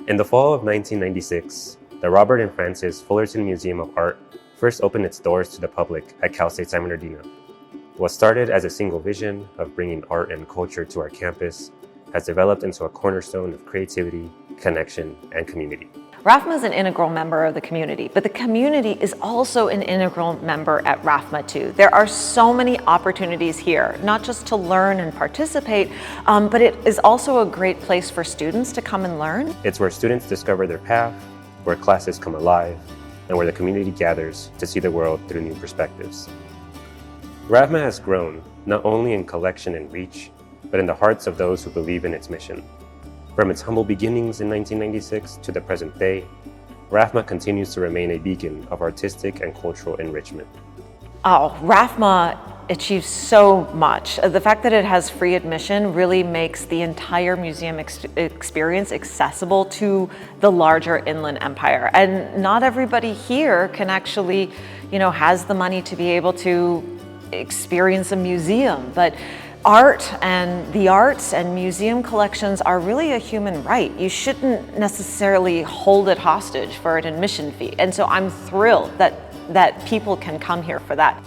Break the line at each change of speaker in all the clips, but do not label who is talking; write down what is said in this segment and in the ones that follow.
In the fall of 1996, the Robert and Frances Fullerton Museum of Art first opened its doors to the public at Cal State San Bernardino. What started as a single vision of bringing art and culture to our campus has developed into a cornerstone of creativity, connection, and community.
RAFFMA is an integral member of the community, but the community is also an integral member at RAFFMA too. There are so many opportunities here, not just to learn and participate, but it is also a great place for students to come and learn.
It's where students discover their path, where classes come alive, and where the community gathers to see the world through new perspectives. RAFFMA has grown, not only in collection and reach, but in the hearts of those who believe in its mission. From its humble beginnings in 1996 to the present day, RAFFMA continues to remain a beacon of artistic and cultural enrichment.
RAFFMA achieves so much. The fact that it has free admission really makes the entire museum experience accessible to the larger Inland Empire. And not everybody here can actually, has the money to be able to experience a museum, but art and the arts and museum collections are really a human right. You shouldn't necessarily hold it hostage for an admission fee. And so I'm thrilled that people can come here for that.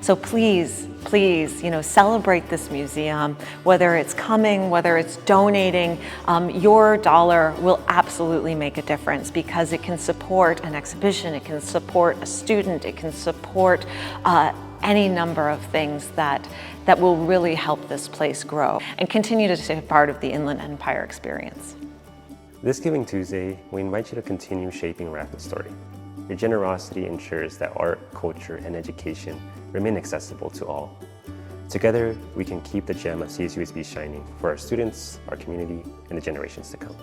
So please, celebrate this museum, whether it's coming, whether it's donating. Your dollar will absolutely make a difference because it can support an exhibition, it can support a student, it can support any number of things that will really help this place grow and continue to be part of the Inland Empire experience.
This Giving Tuesday, we invite you to continue shaping RAFFMA's story. Your generosity ensures that art, culture, and education remain accessible to all. Together, we can keep the gem of CSUSB shining for our students, our community, and the generations to come.